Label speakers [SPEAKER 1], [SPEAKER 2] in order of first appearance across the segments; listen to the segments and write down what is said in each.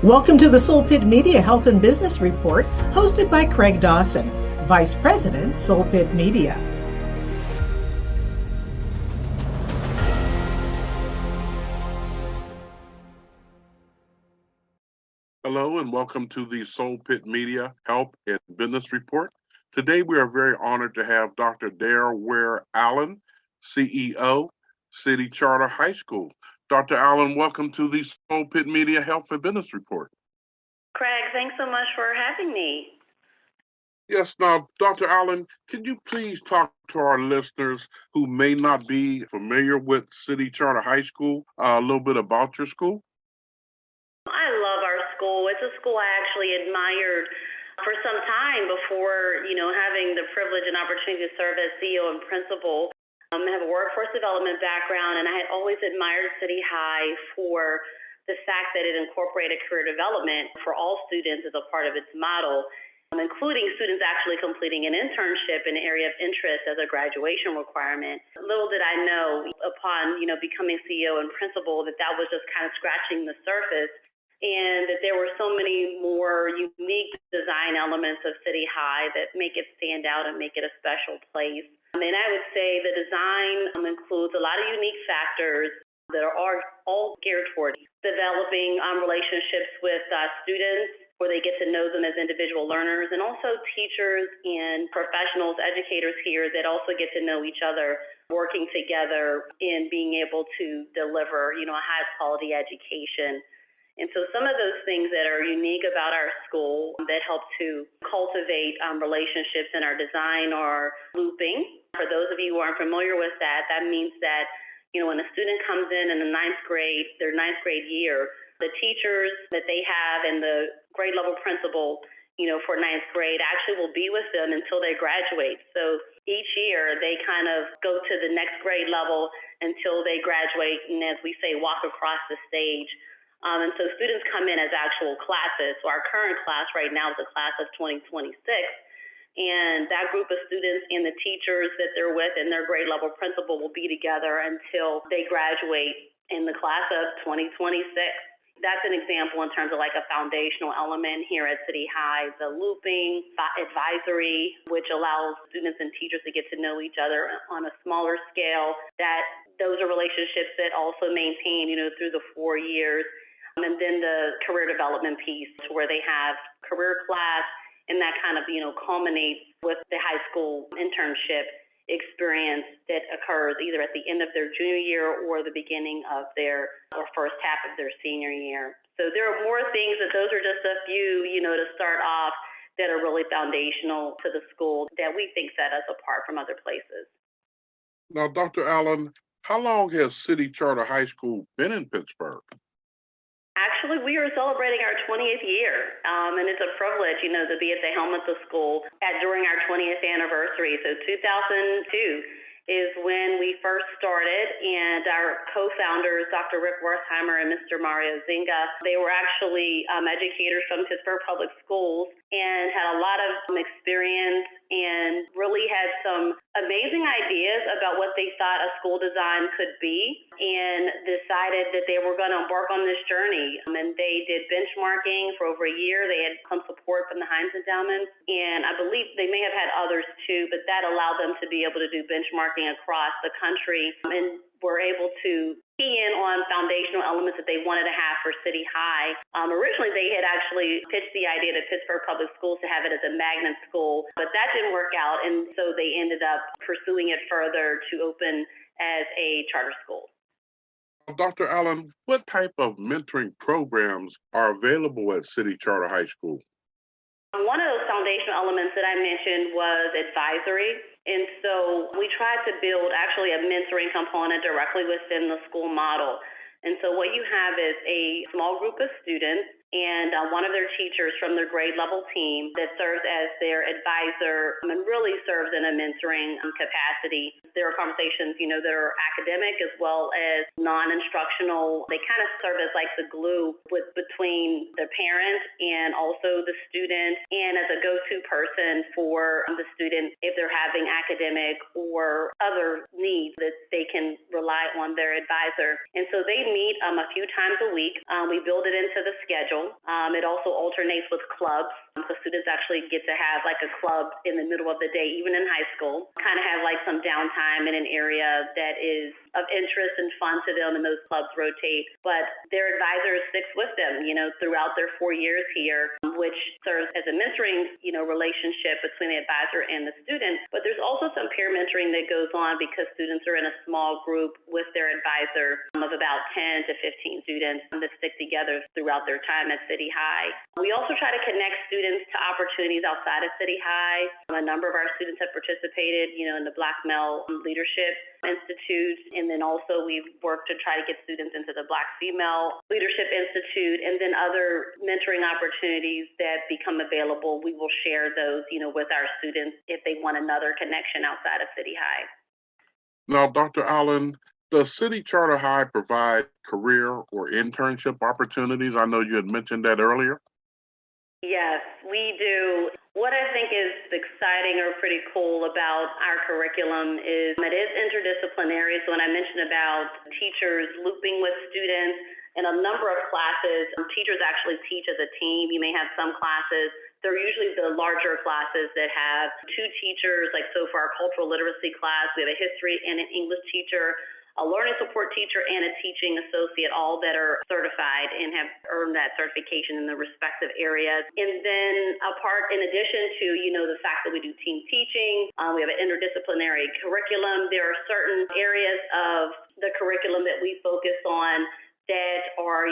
[SPEAKER 1] Welcome to the Soul Pitt Media Health and Business Report, hosted by Craig Dawson, Vice President, Soul Pitt Media.
[SPEAKER 2] Hello and welcome to the Soul Pitt Media Health and Business Report. Today we are very honored to have Dr. Dara Ware Allen, CEO, City Charter High School. Dr. Allen, welcome to the Soul Pitt Media Health and Business Report.
[SPEAKER 3] Craig, thanks so much for having me.
[SPEAKER 2] Yes, now, Dr. Allen, can you please talk to our listeners who may not be familiar with City Charter High School a little bit about your school?
[SPEAKER 3] I love our school. It's a school I actually admired for some time before, having the privilege and opportunity to serve as CEO and principal. I have a workforce development background, and I had always admired City High for the fact that it incorporated career development for all students as a part of its model, including students actually completing an internship in an area of interest as a graduation requirement. Little did I know upon, becoming CEO and principal that was just kind of scratching the surface, and that there were so many more unique design elements of City High that make it stand out and make it a special place. And I would say the design includes a lot of unique factors that are all geared toward developing relationships with students where they get to know them as individual learners, and also teachers and professionals, educators here that also get to know each other, working together in being able to deliver, a high quality education. And so some of those things that are unique about our school that help to cultivate relationships in our design are looping. For those of you who aren't familiar with that, that means that, when a student comes in the their ninth grade year, the teachers that they have and the grade level principal, for ninth grade actually will be with them until they graduate. So each year they kind of go to the next grade level until they graduate, and as we say, walk across the stage. And so students come in as actual classes. So our current class right now is a class of 2026. And that group of students and the teachers that they're with and their grade level principal will be together until they graduate in the class of 2026. That's an example in terms of like a foundational element here at City High. The looping, advisory, which allows students and teachers to get to know each other on a smaller scale. Those are relationships that also maintain, through the 4 years. And then the career development piece where they have career class, and that kind of, culminates with the high school internship experience that occurs either at the end of their junior year or the beginning of their first half of their senior year. So there are more things, but those are just a few, to start off that are really foundational to the school that we think set us apart from other places.
[SPEAKER 2] Now, Dr. Allen, how long has City Charter High School been in Pittsburgh?
[SPEAKER 3] Actually, we are celebrating our 20th year, and it's a privilege, to be at the helm of the school during our 20th anniversary. So 2002 is when we first started, and our co-founders, Dr. Rick Wertheimer and Mr. Mario Zinga, they were actually educators from Pittsburgh Public Schools and had a lot of experience and really had some amazing ideas about what they thought a school design could be, and decided that they were going to embark on this journey. And they did benchmarking for over a year. They had some support from the Heinz Endowment, and I believe they may have had others too, but that allowed them to be able to do benchmarking across the country, and were able to key in on foundational elements that they wanted to have for City High. Originally, they had actually pitched the idea to Pittsburgh Public Schools to have it as a magnet school, but that didn't work out, and so they ended up pursuing it further to open as a charter school.
[SPEAKER 2] Dr. Allen, what type of mentoring programs are available at City Charter High School?
[SPEAKER 3] One of those foundational elements that I mentioned was advisory. And so we tried to build actually a mentoring component directly within the school model. And so what you have is a small group of students and one of their teachers from their grade level team that serves as their advisor and really serves in a mentoring capacity. There are conversations, that are academic as well as non-instructional. They kind of serve as like the glue between the parent and also the student, and as a go-to person for the student if they're having academic or other needs that they can rely on their advisor. And so they meet a few times a week. We build it into the schedule. schedule. It also alternates with clubs. So students actually get to have like a club in the middle of the day, even in high school, kind of have like some downtime in an area that is of interest and fun to them, and those clubs rotate. But their advisor sticks with them, throughout their 4 years here, which serves as a mentoring, relationship between the advisor and the student. But there's also some peer mentoring that goes on because students are in a small group with their advisor of about 10 to 15 students that stick together throughout their time at City High. We also try to connect students to opportunities outside of City High. A number of our students have participated, in the Black Male Leadership Institute, and then also we've worked to try to get students into the Black Female Leadership Institute, and then other mentoring opportunities that become available. We will share those, with our students if they want another connection outside of City High.
[SPEAKER 2] Now, Dr. Allen, does City Charter High provide career or internship opportunities? I know you had mentioned that earlier.
[SPEAKER 3] Yes, we do. What I think is exciting or pretty cool about our curriculum is it is interdisciplinary. So when I mentioned about teachers looping with students in a number of classes, teachers actually teach as a team. You may have some classes. They're usually the larger classes that have two teachers, like so for our cultural literacy class, we have a history and an English teacher, a learning support teacher, and a teaching associate, all that are certified and have earned that certification in the respective areas. And then in addition to, the fact that we do team teaching, we have an interdisciplinary curriculum. There are certain areas of the curriculum that we focus on that are,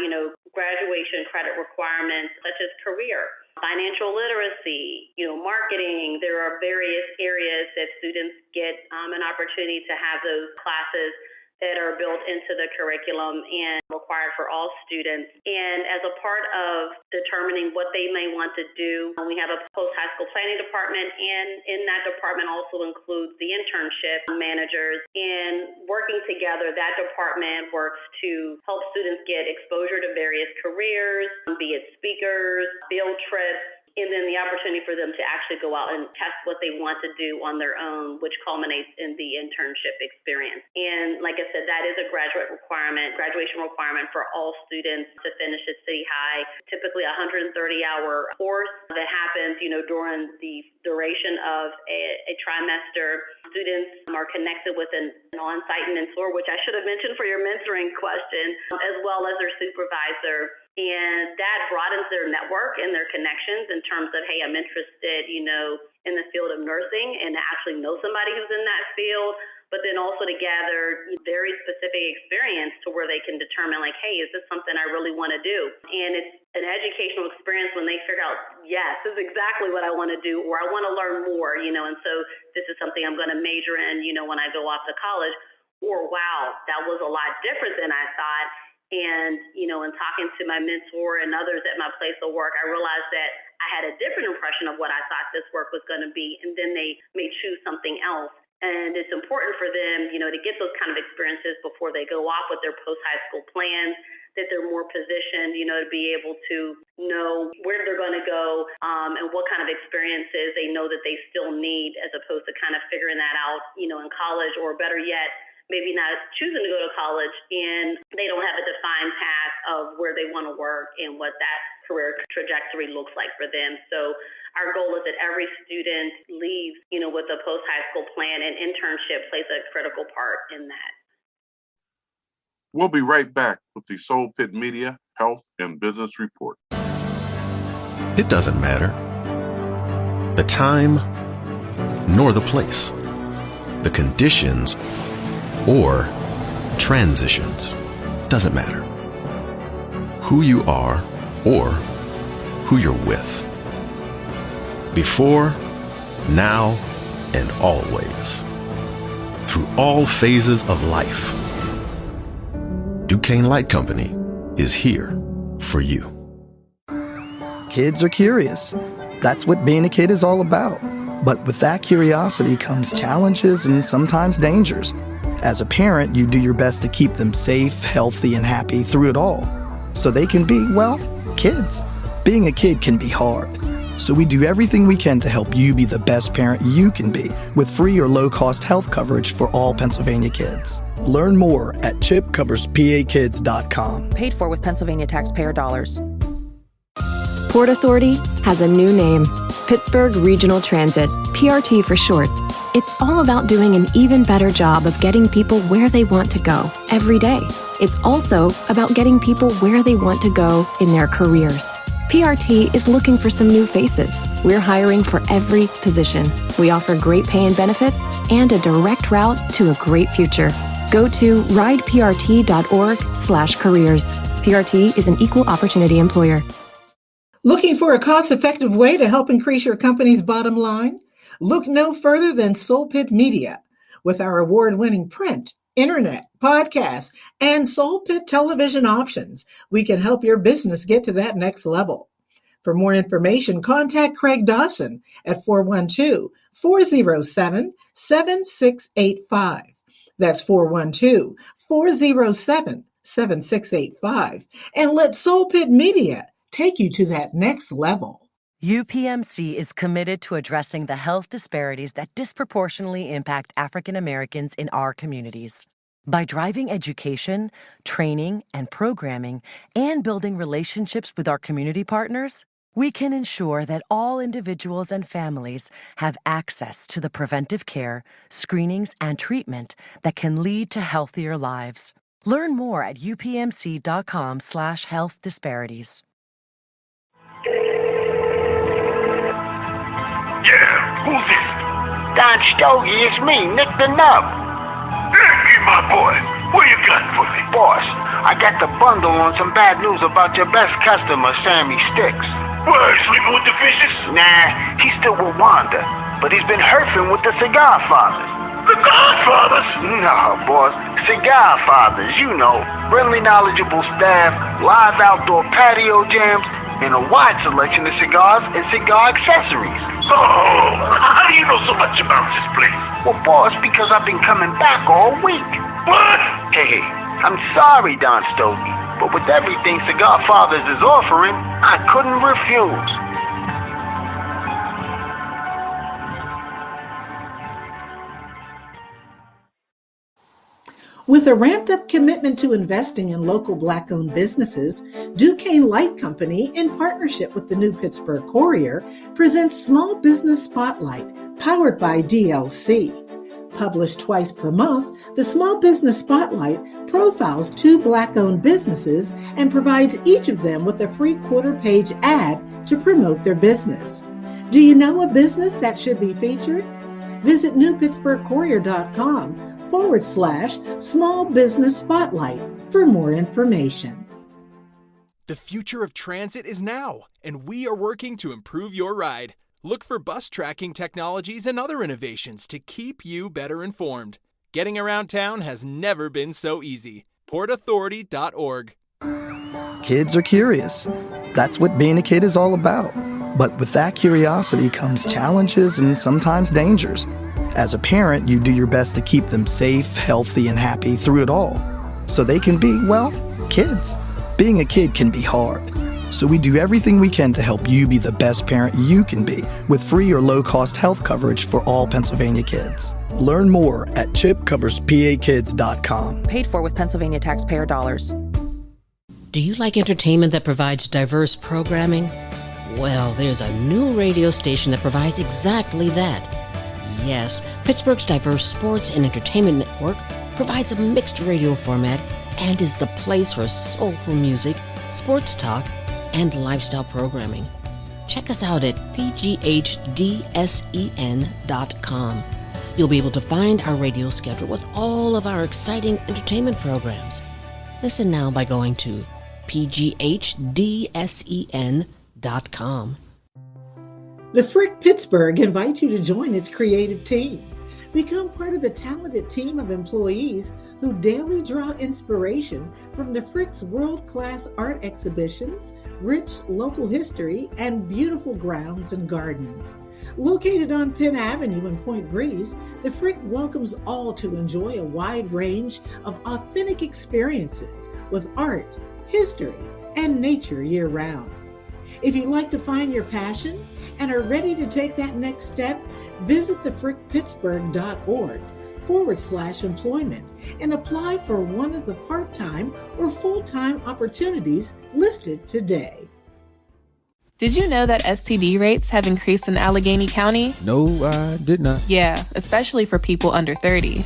[SPEAKER 3] graduation credit requirements, such as career, financial literacy, marketing. There are various areas that students get an opportunity to have those classes that are built into the curriculum and required for all students. And as a part of determining what they may want to do, we have a post-high school planning department, and in that department also includes the internship managers. And working together, that department works to help students get exposure to various careers, be it speakers, field trips, and then the opportunity for them to actually go out and test what they want to do on their own, which culminates in the internship experience. And like I said, that is a graduation requirement for all students to finish at City High. Typically a 130-hour course that happens, during the duration of a trimester. Students are connected with an on-site mentor, which I should have mentioned for your mentoring question, as well as their supervisor. And that broadens their network and their connections in terms of, hey, I'm interested, in the field of nursing, and to actually know somebody who's in that field, but then also to gather very specific experience to where they can determine, like, hey, is this something I really want to do? And it's an educational experience when they figure out, yes, this is exactly what I want to do, or I want to learn more, and so this is something I'm going to major in, when I go off to college, or wow, that was a lot different than I thought. And, in talking to my mentor and others at my place of work, I realized that I had a different impression of what I thought this work was going to be, and then they may choose something else. And it's important for them, to get those kind of experiences before they go off with their post-high school plans, that they're more positioned, to be able to know where they're going to go and what kind of experiences they know that they still need, as opposed to kind of figuring that out, in college, or better yet, maybe not choosing to go to college and they don't have a defined path of where they want to work and what that career trajectory looks like for them. So our goal is that every student leaves, with a post-high school plan, and internship plays a critical part in that.
[SPEAKER 2] We'll be right back with the Soul Pitt Media Health and Business Report.
[SPEAKER 4] It doesn't matter the time nor the place, the conditions or transitions. Doesn't matter who you are or who you're with. Before, now, and always. Through all phases of life, Duquesne Light Company is here for you.
[SPEAKER 5] Kids are curious. That's what being a kid is all about. But with that curiosity comes challenges and sometimes dangers. As a parent, you do your best to keep them safe, healthy, and happy through it all, so they can be, well, kids. Being a kid can be hard. So we do everything we can to help you be the best parent you can be with free or low-cost health coverage for all Pennsylvania kids. Learn more at chipcoverspakids.com.
[SPEAKER 6] Paid for with Pennsylvania taxpayer dollars. Port Authority has a new name, Pittsburgh Regional Transit, PRT for short. It's all about doing an even better job of getting people where they want to go every day. It's also about getting people where they want to go in their careers. PRT is looking for some new faces. We're hiring for every position. We offer great pay and benefits and a direct route to a great future. Go to rideprt.org/careers. PRT is an equal opportunity employer.
[SPEAKER 1] Looking for a cost-effective way to help increase your company's bottom line? Look no further than Soul Pitt Media. With our award-winning print, internet, podcast, and Soul Pitt television options, we can help your business get to that next level. For more information, contact Craig Dawson at 412-407-7685. That's 412-407-7685. And let Soul Pitt Media take you to that next level.
[SPEAKER 7] UPMC is committed to addressing the health disparities that disproportionately impact African Americans in our communities. By driving education, training, and programming, and building relationships with our community partners, we can ensure that all individuals and families have access to the preventive care, screenings, and treatment that can lead to healthier lives. Learn more at upmc.com/health disparities.
[SPEAKER 8] Yeah, who's this? Don Stogie, it's me, Nick the Nub. Nicky, my boy, what you got for me? Boss, I got the bundle on some bad news about your best customer, Sammy Sticks. What, sleeping with the fishes? Nah, he's still with Wanda, but he's been herfing with the Cigar Fathers. The Godfathers? No, boss, Cigar Fathers, you know. Friendly, knowledgeable staff, live outdoor patio jams, and a wide selection of cigars and cigar accessories. Oh, how do you know so much about this place? Well, boss, because I've been coming back all week. What? Hey, I'm sorry, Don Stogie, but with everything Cigar Fathers is offering, I couldn't refuse.
[SPEAKER 1] With a ramped-up commitment to investing in local Black-owned businesses, Duquesne Light Company, in partnership with the New Pittsburgh Courier, presents Small Business Spotlight, powered by DLC. Published twice per month, the Small Business Spotlight profiles 2 Black-owned businesses and provides each of them with a free quarter-page ad to promote their business. Do you know a business that should be featured? Visit newpittsburghcourier.com/small business spotlight for more information.
[SPEAKER 9] The future of transit is now, and we are working to improve your ride. Look for bus tracking technologies and other innovations to keep you better informed. Getting around town has never been so easy. portauthority.org.
[SPEAKER 5] Kids are curious. That's what being a kid is all about. But with that curiosity comes challenges and sometimes dangers. As a parent, you do your best to keep them safe, healthy, and happy through it all, so they can be, well, kids. Being a kid can be hard, so we do everything we can to help you be the best parent you can be with free or low-cost health coverage for all Pennsylvania kids. Learn more at chipcoverspakids.com.
[SPEAKER 10] Paid for with Pennsylvania taxpayer dollars.
[SPEAKER 11] Do you like entertainment that provides diverse programming? Well, there's a new radio station that provides exactly that. Yes, Pittsburgh's diverse sports and entertainment network provides a mixed radio format and is the place for soulful music, sports talk, and lifestyle programming. Check us out at pghdsen.com. You'll be able to find our radio schedule with all of our exciting entertainment programs. Listen now by going to pghdsen.com.
[SPEAKER 1] The Frick Pittsburgh invites you to join its creative team. Become part of a talented team of employees who daily draw inspiration from the Frick's world-class art exhibitions, rich local history, and beautiful grounds and gardens. Located on Penn Avenue in Point Breeze, the Frick welcomes all to enjoy a wide range of authentic experiences with art, history, and nature year-round. If you'd like to find your passion and are ready to take that next step, visit thefrickpittsburgh.org/employment and apply for one of the part-time or full-time opportunities listed today.
[SPEAKER 12] Did you know that STD rates have increased in Allegheny County?
[SPEAKER 13] No, I did not.
[SPEAKER 12] Yeah, especially for people under 30.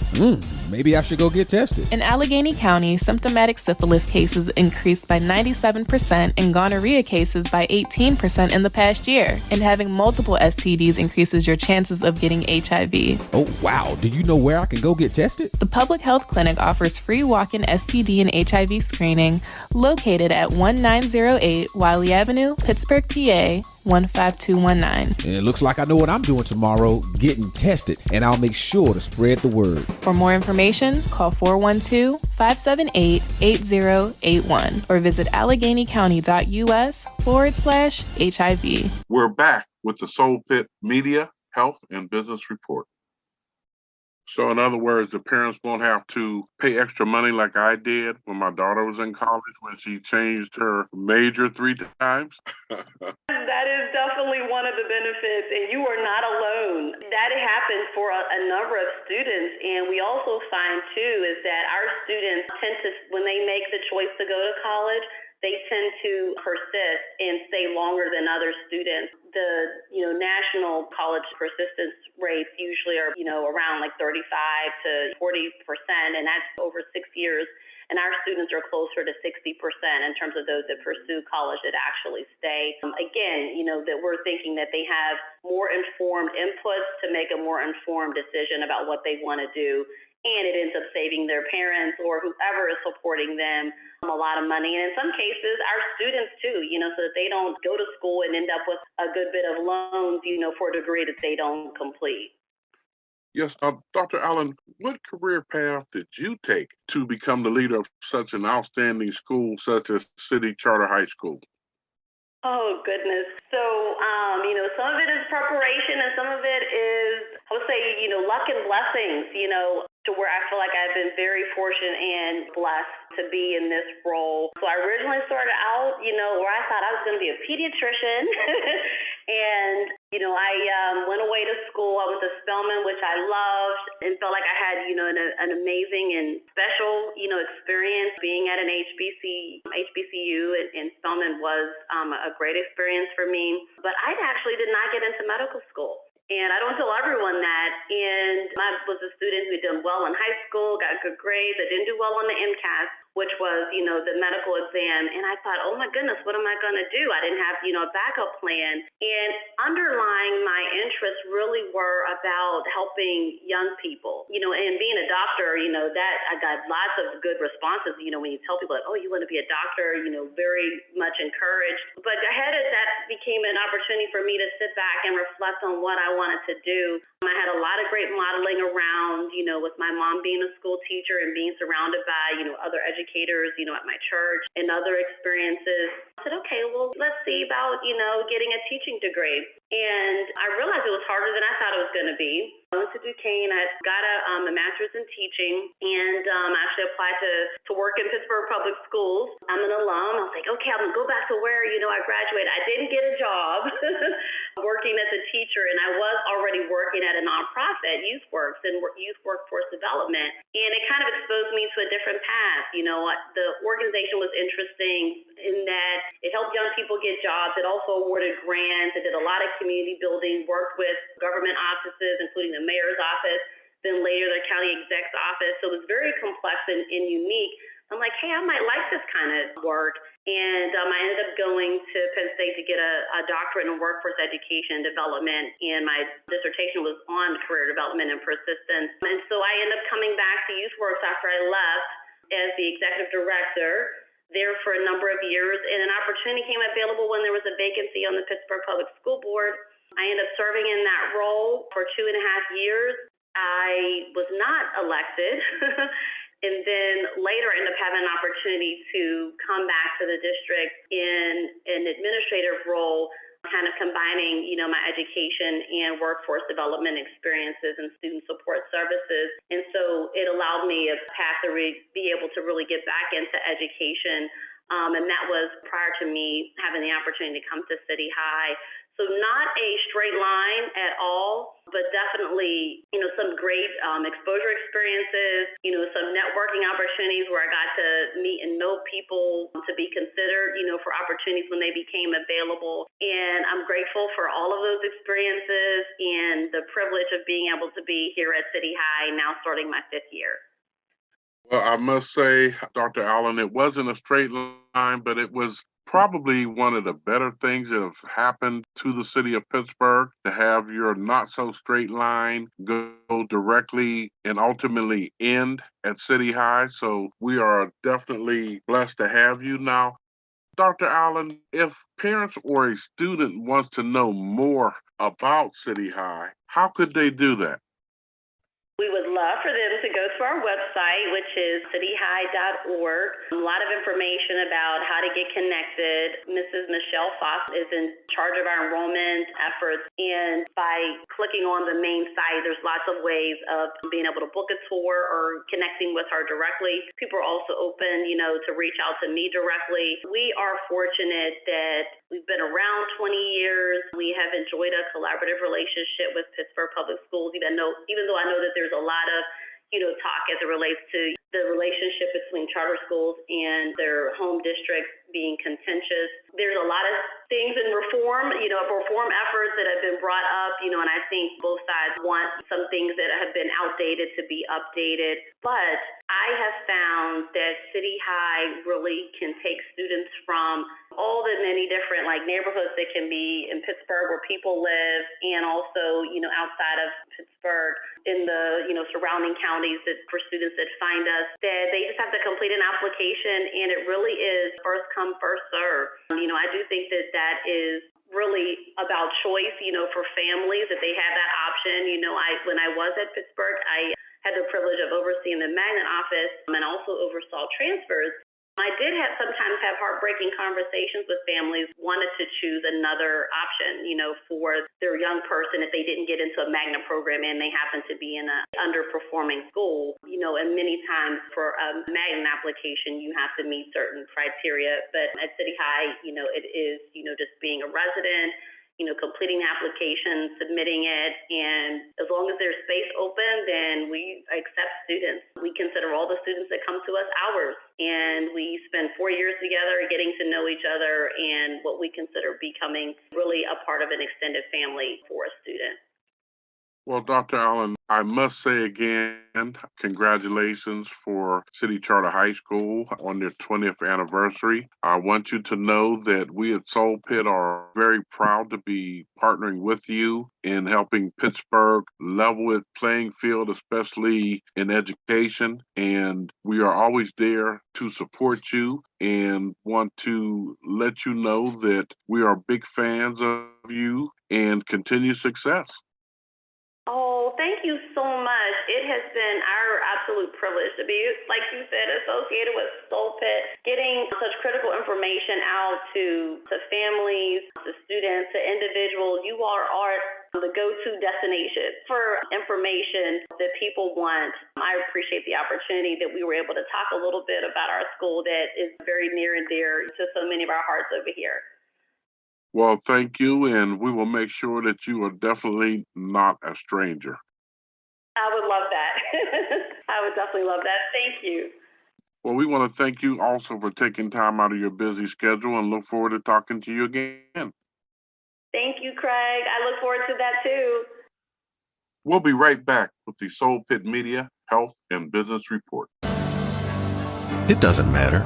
[SPEAKER 13] Maybe I should go get tested.
[SPEAKER 12] In Allegheny County, symptomatic syphilis cases increased by 97% and gonorrhea cases by 18% in the past year. And having multiple STDs increases your chances of getting HIV.
[SPEAKER 13] Oh, wow. Do you know where I can go get tested?
[SPEAKER 12] The Public Health Clinic offers free walk-in STD and HIV screening located at 1908 Wiley Avenue, Pittsburgh, PA 15219.
[SPEAKER 13] It looks like I know what I'm doing tomorrow, getting tested, and I'll make sure to spread the word.
[SPEAKER 12] For more information, call 412-578-8081 or visit AlleghenyCounty.us/HIV.
[SPEAKER 2] We're back with the Soul Pitt Media, Health, and Business Report. So in other words, the parents won't have to pay extra money like I did when my daughter was in college when she changed her major 3 times.
[SPEAKER 3] That is definitely one of the benefits, and you are not alone. That happens for a number of students, and we also find too is that our students tend to, when they make the choice to go to college, they tend to persist and stay longer than other students. The national college persistence rates usually are around like 35 to 40%, and that's over 6 years. And our students are closer to 60% in terms of those that pursue college that actually stay. Again, that we're thinking that they have more informed inputs to make a more informed decision about what they want to do. And it ends up saving their parents or whoever is supporting them a lot of money. And in some cases, our students too, so that they don't go to school and end up with a good bit of loans, for a degree that they don't complete.
[SPEAKER 2] Yes, Dr. Allen, what career path did you take to become the leader of such an outstanding school such as City Charter High School?
[SPEAKER 3] Oh, goodness. So, some of it is preparation and some of it is, I would say, luck and blessings, to where I feel like I've been very fortunate and blessed to be in this role. So I originally started out, where I thought I was going to be a pediatrician. And, I went away to school. I went to Spelman, which I loved, and felt like I had, an amazing and special, experience being at an HBCU, and Spelman was a great experience for me. But I actually did not get into medical school. And I don't tell everyone that. And I was a student who did well in high school, got good grades. I didn't do well on the MCAS, which was, the medical exam. And I thought, oh my goodness, what am I going to do? I didn't have, a backup plan. And underlying my interests really were about helping young people, and being a doctor, that I got lots of good responses, when you tell people like, oh, you want to be a doctor, very much encouraged. But ahead of that became an opportunity for me to sit back and reflect on what I wanted to do. I had a lot of great modeling around, with my mom being a school teacher and being surrounded by, other educators, at my church and other experiences. I said, okay, well, let's see about, getting a teaching degree. And I realized it was harder than I thought it was going to be. I went to Duquesne. I got a master's in teaching and actually applied to work in Pittsburgh Public Schools. I'm an alum. I was like, okay, I'm going to go back to where, I graduated. I didn't get a job working as a teacher, and I was already working at a nonprofit, YouthWorks, and Youth Workforce Development. And it kind of exposed me to a different path. The organization was interesting in that it helped young people get jobs. It also awarded grants. It did a lot of community building, worked with government offices, including the mayor's office, then later the county exec's office. So it was very complex and unique. I'm like, hey, I might like this kind of work. And I ended up going to Penn State to get a doctorate in workforce education and development. And my dissertation was on career development and persistence. And so I ended up coming back to YouthWorks after I left as the executive director there for a number of years. And an opportunity came available when there was a vacancy on the Pittsburgh Public School Board. I ended up serving in that role for 2.5 years. I was not elected. And then later ended up having an opportunity to come back to the district in an administrative role, kind of combining, my education and workforce development experiences and student support services. And so it allowed me a path to be able to really get back into education. And that was prior to me having the opportunity to come to City High So not a straight line at all, but definitely, some great exposure experiences, some networking opportunities where I got to meet and know people to be considered, for opportunities when they became available. And I'm grateful for all of those experiences and the privilege of being able to be here at City High, now starting my 5th year.
[SPEAKER 2] Well, I must say, Dr. Allen, it wasn't a straight line, but it was probably one of the better things that have happened to the city of Pittsburgh, to have your not so straight line go directly and ultimately end at City High. So we are definitely blessed to have you now. Dr. Allen, if parents or a student wants to know more about City High, how could they do that?
[SPEAKER 3] We would love for them to go to our website, which is cityhigh.org. A lot of information about how to get connected. Mrs. Michelle Foss is in charge of our enrollment efforts, and by clicking on the main site, there's lots of ways of being able to book a tour or connecting with her directly. People are also open, to reach out to me directly. We are fortunate that we've been around 20 years. We have enjoyed a collaborative relationship with Pittsburgh Public Schools, even though I know that there's a lot of, talk as it relates to the relationship between charter schools and their home districts being contentious. There's a lot of things in reform efforts that have been brought up, and I think both sides want some things that have been outdated to be updated. But I have found that City High really can take students from all the many different neighborhoods that can be in Pittsburgh where people live, and also, outside of Pittsburgh in the, surrounding counties, that for students that find us, that they just have to complete an application, and it really is first come, first serve. I do think that is really about choice, for families, that they have that option. When I was at Pittsburgh, I had the privilege of overseeing the magnet office and also oversaw transfers. I did sometimes have heartbreaking conversations with families wanted to choose another option, for their young person if they didn't get into a magnet program and they happen to be in an underperforming school. And many times for a magnet application, you have to meet certain criteria. But at City High, it is, just being a resident, completing the application, submitting it, and as long as there's space open, then we accept students. We consider all the students that come to us ours, and we spend 4 years together getting to know each other and what we consider becoming really a part of an extended family for a student.
[SPEAKER 2] Well, Dr. Allen, I must say again, congratulations for City Charter High School on their 20th anniversary. I want you to know that we at Soul Pitt are very proud to be partnering with you in helping Pittsburgh level its playing field, especially in education. And we are always there to support you and want to let you know that we are big fans of you and continued success.
[SPEAKER 3] Oh, thank you so much. It has been our absolute privilege to be, like you said, associated with Soul Pitt, getting such critical information out to families, to students, to individuals. You are the go-to destination for information that people want. I appreciate the opportunity that we were able to talk a little bit about our school that is very near and dear to so many of our hearts over here.
[SPEAKER 2] Well, thank you, and we will make sure that you are definitely not a stranger.
[SPEAKER 3] I would love that. I would definitely love that. Thank you.
[SPEAKER 2] Well, we want to thank you also for taking time out of your busy schedule and look forward to talking to you again.
[SPEAKER 3] Thank you, Craig. I look forward to that too.
[SPEAKER 2] We'll be right back with the Soul Pitt Media Health and Business Report.
[SPEAKER 4] It doesn't matter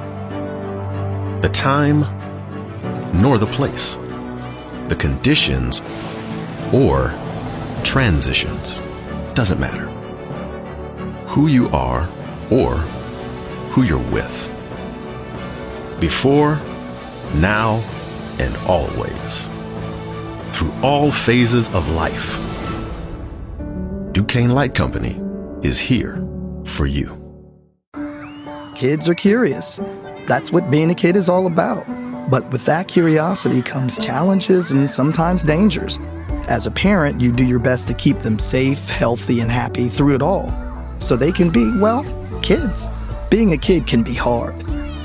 [SPEAKER 4] the time nor the place, the conditions or transitions. Doesn't matter who you are or who you're with. Before, now, and always. Through all phases of life. Duquesne Light Company is here for you.
[SPEAKER 5] Kids are curious. That's what being a kid is all about. But with that curiosity comes challenges and sometimes dangers. As a parent, you do your best to keep them safe, healthy, and happy through it all, so they can be, well, kids. Being a kid can be hard.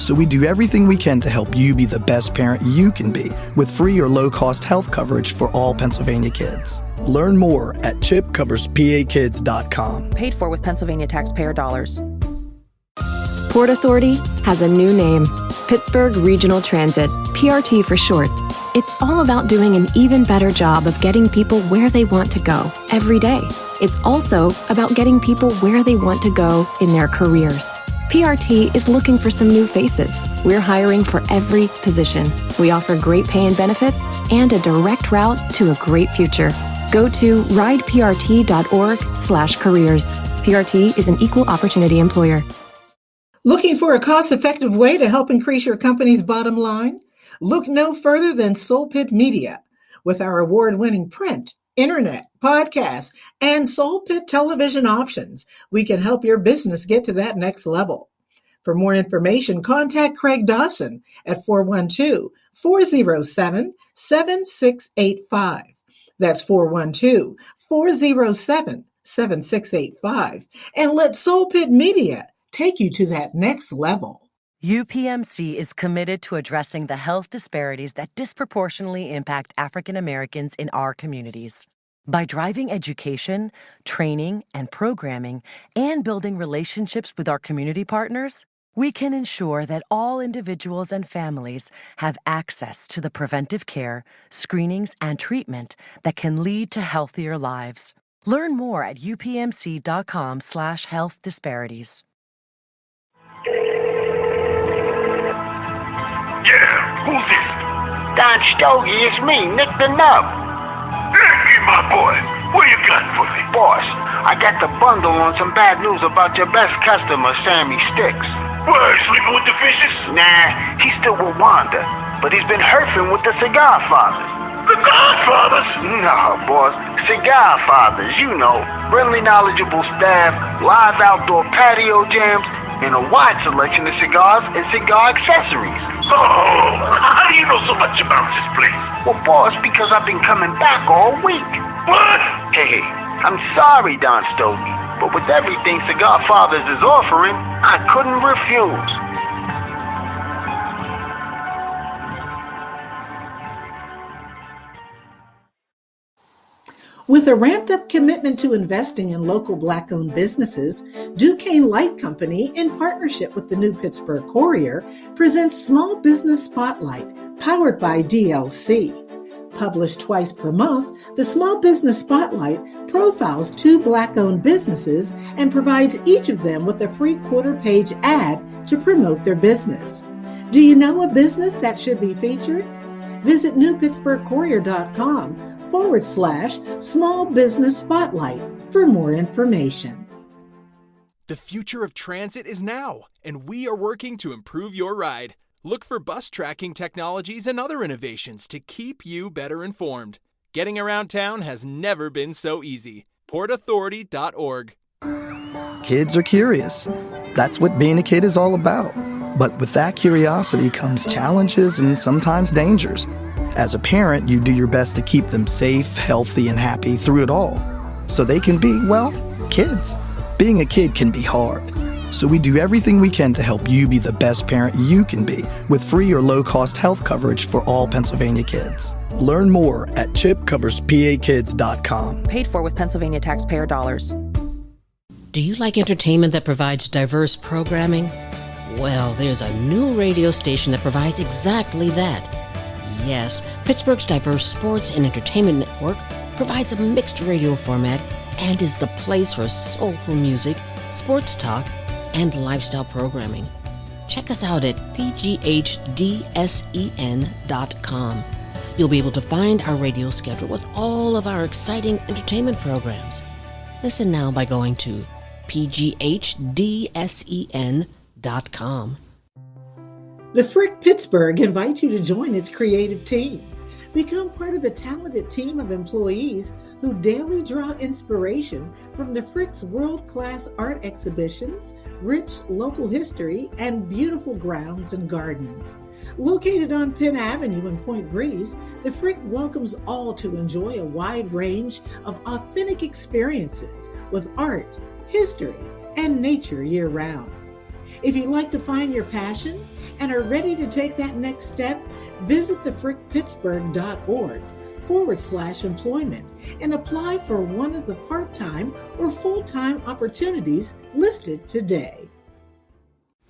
[SPEAKER 5] So we do everything we can to help you be the best parent you can be with free or low-cost health coverage for all Pennsylvania kids. Learn more at chipcoverspakids.com.
[SPEAKER 10] Paid for with Pennsylvania taxpayer dollars.
[SPEAKER 6] Port Authority has a new name, Pittsburgh Regional Transit, PRT for short. It's all about doing an even better job of getting people where they want to go every day. It's also about getting people where they want to go in their careers. PRT is looking for some new faces. We're hiring for every position. We offer great pay and benefits and a direct route to a great future. Go to rideprt.org/careers. PRT is an equal opportunity employer.
[SPEAKER 1] Looking for a cost-effective way to help increase your company's bottom line? Look no further than Soul Pitt Media. With our award-winning print, internet, podcast, and Soul Pitt television options, we can help your business get to that next level. For more information, contact Craig Dawson at 412-407-7685. That's 412-407-7685. And let Soul Pitt Media take you to that next level.
[SPEAKER 7] UPMC is committed to addressing the health disparities that disproportionately impact African Americans in our communities. By driving education, training, and programming, and building relationships with our community partners, we can ensure that all individuals and families have access to the preventive care, screenings, and treatment that can lead to healthier lives. Learn more at upmc.com/health disparities.
[SPEAKER 8] Yeah, who's this? Don Stogie, it's me, Nick the Nub. Nicky, my boy, what you got for me? Boss, I got the bundle on some bad news about your best customer, Sammy Sticks. What, sleeping with the fishes? Nah, he's still with Wanda, but he's been herfing with the Cigar Fathers. The Godfathers? No, boss, Cigar Fathers, you know. Friendly, knowledgeable staff, live outdoor patio jams, and a wide selection of cigars and cigar accessories. Oh, how do you know so much about this place? Well, boss, because I've been coming back all week. What? Hey, I'm sorry, Don Stogie, but with everything Cigar Fathers is offering, I couldn't refuse.
[SPEAKER 1] With a ramped-up commitment to investing in local Black-owned businesses, Duquesne Light Company, in partnership with the New Pittsburgh Courier, presents Small Business Spotlight, powered by DLC. Published twice per month, the Small Business Spotlight profiles 2 Black-owned businesses and provides each of them with a free quarter-page ad to promote their business. Do you know a business that should be featured? Visit newpittsburghcourier.com/Small Business Spotlight for more information.
[SPEAKER 9] The future of transit is now, and we are working to improve your ride. Look for bus tracking technologies and other innovations to keep you better informed. Getting around town has never been so easy. PortAuthority.org.
[SPEAKER 5] Kids are curious. That's what being a kid is all about. But with that curiosity comes challenges and sometimes dangers. As a parent, you do your best to keep them safe, healthy, and happy through it all, so they can be, well, kids. Being a kid can be hard. So we do everything we can to help you be the best parent you can be with free or low-cost health coverage for all Pennsylvania kids. Learn more at chipcoverspakids.com.
[SPEAKER 10] Paid for with Pennsylvania taxpayer dollars.
[SPEAKER 11] Do you like entertainment that provides diverse programming? Well, there's a new radio station that provides exactly that. Yes, Pittsburgh's diverse sports and entertainment network provides a mixed radio format and is the place for soulful music, sports talk, and lifestyle programming. Check us out at pghdsen.com. You'll be able to find our radio schedule with all of our exciting entertainment programs. Listen now by going to pghdsen.com.
[SPEAKER 1] The Frick Pittsburgh invites you to join its creative team. Become part of a talented team of employees who daily draw inspiration from the Frick's world-class art exhibitions, rich local history, and beautiful grounds and gardens. Located on Penn Avenue in Point Breeze, the Frick welcomes all to enjoy a wide range of authentic experiences with art, history, and nature year-round. If you'd like to find your passion and are ready to take that next step, visit thefrickpittsburgh.org/employment and apply for one of the part-time or full-time opportunities listed today.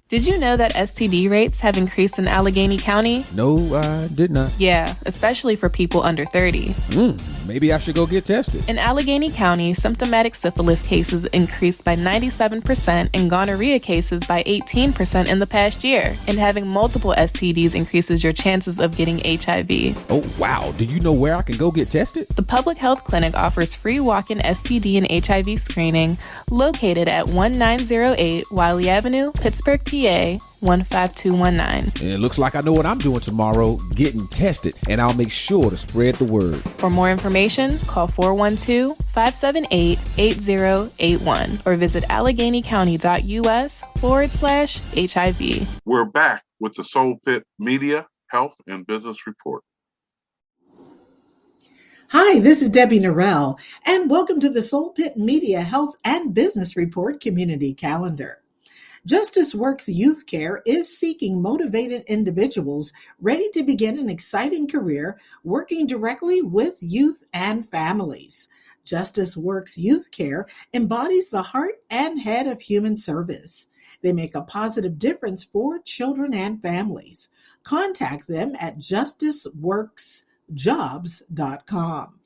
[SPEAKER 12] Did you know that STD rates have increased in Allegheny County?
[SPEAKER 13] No, I did not.
[SPEAKER 12] Yeah, especially for people under 30.
[SPEAKER 13] Maybe I should go get tested.
[SPEAKER 12] In Allegheny County, symptomatic syphilis cases increased by 97% and gonorrhea cases by 18% in the past year. And having multiple STDs increases your chances of getting HIV.
[SPEAKER 13] Oh, wow. Do you know where I can go get tested?
[SPEAKER 12] The Public Health Clinic offers free walk-in STD and HIV screening located at 1908 Wiley Avenue, Pittsburgh, PA 15219.
[SPEAKER 13] It looks like I know what I'm doing tomorrow, getting tested, and I'll make sure to spread the word.
[SPEAKER 12] For more information, call 412-578-8081 or visit AlleghenyCounty.us/HIV.
[SPEAKER 2] We're back with the Soul Pitt Media, Health, and Business Report.
[SPEAKER 1] Hi, this is Debbie Norrell, and welcome to the Soul Pitt Media, Health, and Business Report Community Calendar. Justice Works Youth Care is seeking motivated individuals ready to begin an exciting career working directly with youth and families. Justice Works Youth Care embodies the heart and head of human service. They make a positive difference for children and families. Contact them at justiceworksjobs.com.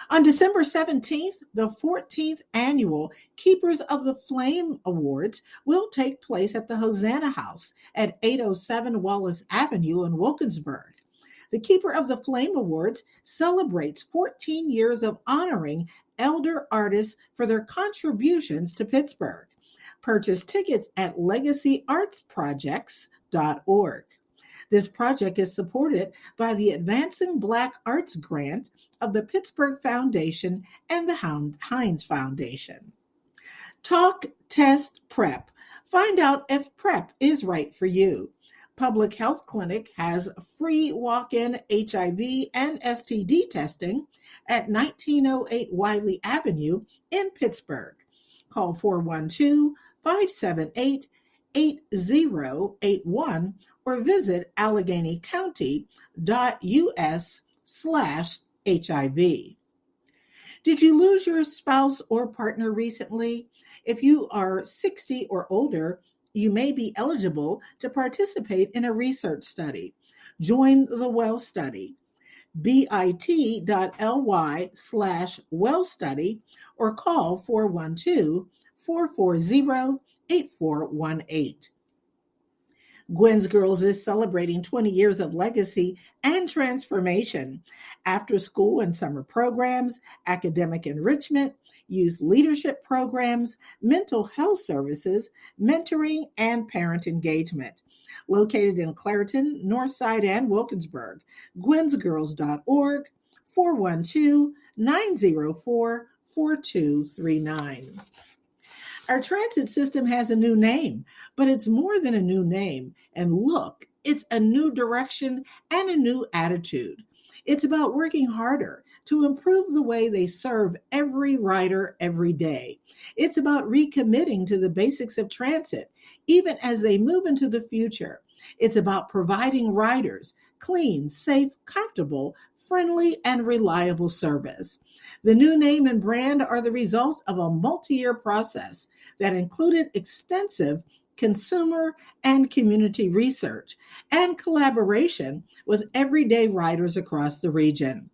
[SPEAKER 1] On December 17th, the 14th annual Keepers of the Flame Awards will take place at the Hosanna House at 807 Wallace Avenue in Wilkinsburg. The Keeper of the Flame Awards celebrates 14 years of honoring elder artists for their contributions to Pittsburgh. Purchase tickets at legacyartsprojects.org. This project is supported by the Advancing Black Arts Grant of the Pittsburgh Foundation and the Heinz Foundation. Talk, Test, Prep. Find out if PrEP is right for you. Public Health Clinic has free walk-in HIV and STD testing at 1908 Wiley Avenue in Pittsburgh. Call 412-578-8081 or visit AlleghenyCounty.us/HIV. Did you lose your spouse or partner recently? If you are 60 or older, you may be eligible to participate in a research study. Join the Well Study, bit.ly/Well Study, or call 412-440-8418. Gwen's Girls is celebrating 20 years of legacy and transformation. After school and summer programs, academic enrichment, youth leadership programs, mental health services, mentoring, and parent engagement. Located in Clairton, Northside, and Wilkinsburg. gwensgirls.org, 412-904-4239. Our transit system has a new name, but it's more than a new name. And look, it's a new direction and a new attitude. It's about working harder to improve the way they serve every rider every day. It's about recommitting to the basics of transit, even as they move into the future. It's about providing riders clean, safe, comfortable, friendly, and reliable service. The new name and brand are the result of a multi-year process that included extensive consumer and community research and collaboration with everyday riders across the region.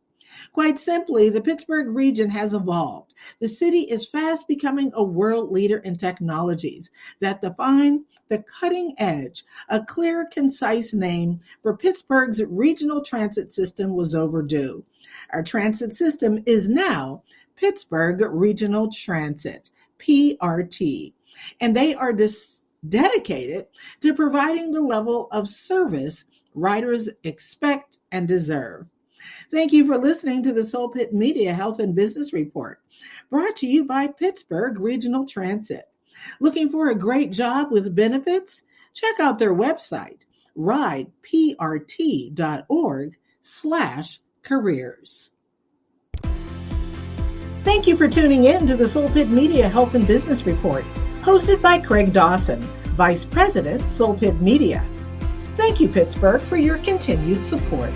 [SPEAKER 1] Quite simply, the Pittsburgh region has evolved. The city is fast becoming a world leader in technologies that define the cutting edge. A clear, concise name for Pittsburgh's regional transit system was overdue. Our transit system is now Pittsburgh Regional Transit, PRT, and they are dedicated to providing the level of service riders expect and deserve. Thank you for listening to the Soul Pitt Media Health and Business Report, brought to you by Pittsburgh Regional Transit. Looking for a great job with benefits? Check out their website, rideprt.org/careers. Thank you for tuning in to the Soul Pitt Media Health and Business Report, hosted by Craig Dawson. Vice President, Soul Pitt Media. Thank you, Pittsburgh, for your continued support.